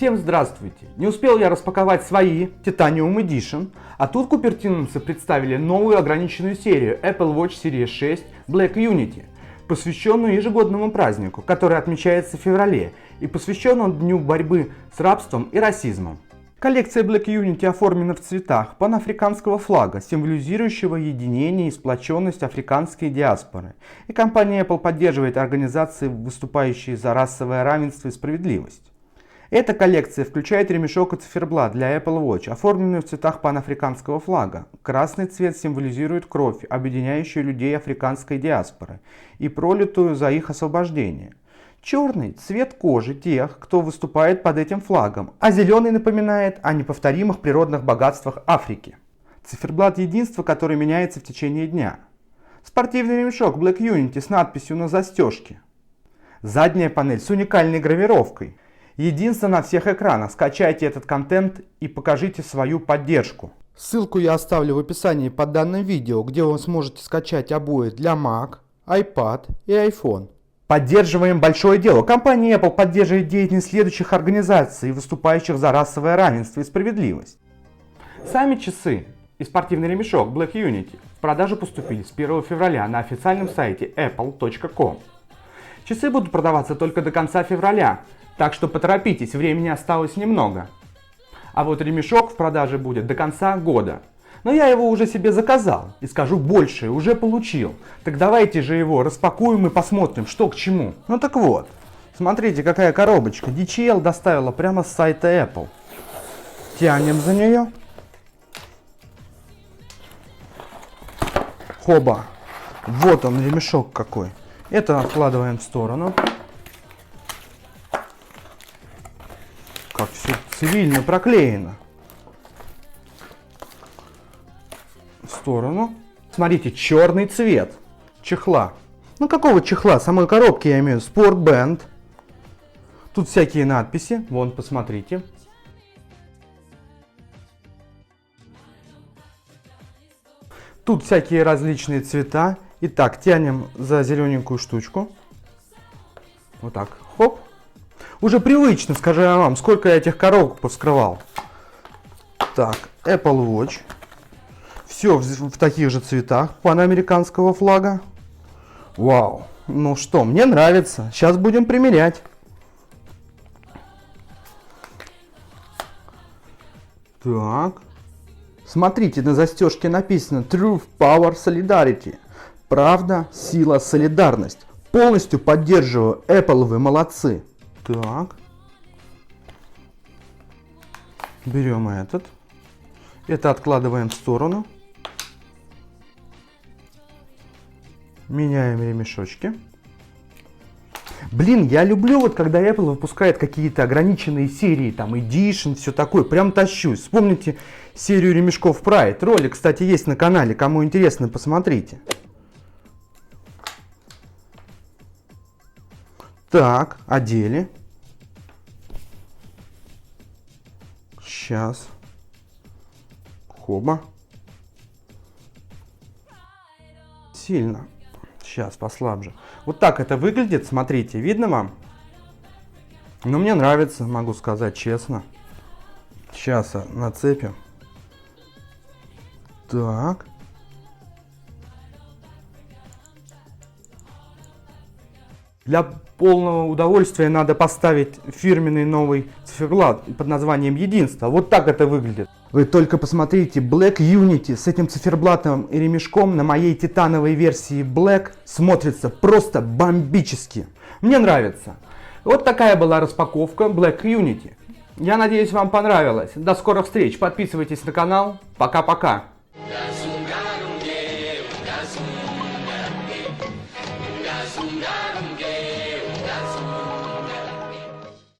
Всем здравствуйте! Не успел я распаковать свои Titanium Edition, а тут купертиновцы представили новую ограниченную серию Apple Watch Series 6 Black Unity, посвященную ежегодному празднику, который отмечается в феврале, и посвящен он Дню борьбы с рабством и расизмом. Коллекция Black Unity оформлена в цветах панафриканского флага, символизирующего единение и сплоченность африканской диаспоры. И компания Apple поддерживает организации, выступающие за расовое равенство и справедливость. Эта коллекция включает ремешок и циферблат для Apple Watch, оформленную в цветах панафриканского флага. Красный цвет символизирует кровь, объединяющую людей африканской диаспоры и пролитую за их освобождение. Черный – цвет кожи тех, кто выступает под этим флагом, а зеленый напоминает о неповторимых природных богатствах Африки. Циферблат единства, который меняется в течение дня. Спортивный ремешок Black Unity с надписью на застежке. Задняя панель с уникальной гравировкой. Единство на всех экранах. Скачайте этот контент и покажите свою поддержку. Ссылку я оставлю в описании под данным видео, где вы сможете скачать обои для Mac, iPad и iPhone. Поддерживаем большое дело. Компания Apple поддерживает деятельность следующих организаций, выступающих за расовое равенство и справедливость. Сами часы и спортивный ремешок Black Unity в продажу поступили с 1 февраля на официальном сайте apple.com. Часы будут продаваться только до конца февраля, так что поторопитесь, времени осталось немного. А вот ремешок в продаже будет до конца года. Но я его уже себе заказал и, скажу больше, уже получил. Так давайте же его распакуем и посмотрим, что к чему. Ну так вот, смотрите, какая коробочка. DHL доставила прямо с сайта Apple. Тянем за нее. Хоба. Вот он, ремешок какой. Это откладываем в сторону. Как все цивильно проклеено. В сторону. Смотрите, черный цвет чехла. Ну какого чехла? Самой коробки я имею. Sport Band. Тут всякие надписи. Вон, посмотрите. Тут всякие различные цвета. Итак, тянем за зелененькую штучку. Вот так. Хоп. Уже привычно, скажу я вам, сколько я этих коробок повскрывал. Так, Apple Watch. Все в таких же цветах панамериканского флага. Вау. Ну что, мне нравится. Сейчас будем примерять. Так. Смотрите, на застежке написано Truth, Power, Solidarity. Правда, сила, солидарность. Полностью поддерживаю. Apple, вы молодцы. Так. Берем этот. Это откладываем в сторону. Меняем ремешочки. Блин, я люблю вот когда Apple выпускает какие-то ограниченные серии, там Edition, все такое, прям тащусь. Вспомните серию ремешков Pride. Ролик, кстати, есть на канале, кому интересно, посмотрите. Так, одели. Сейчас. Хоба. Сильно. Сейчас послабже. Вот так это выглядит, смотрите, видно вам? Но мне нравится, могу сказать честно. Сейчас нацепим. Так. Для полного удовольствия надо поставить фирменный новый циферблат под названием Единство. Вот так это выглядит. Вы только посмотрите, Black Unity с этим циферблатом и ремешком на моей титановой версии Black смотрится просто бомбически. Мне нравится. Вот такая была распаковка Black Unity. Я надеюсь, вам понравилось. До скорых встреч. Подписывайтесь на канал. Пока-пока.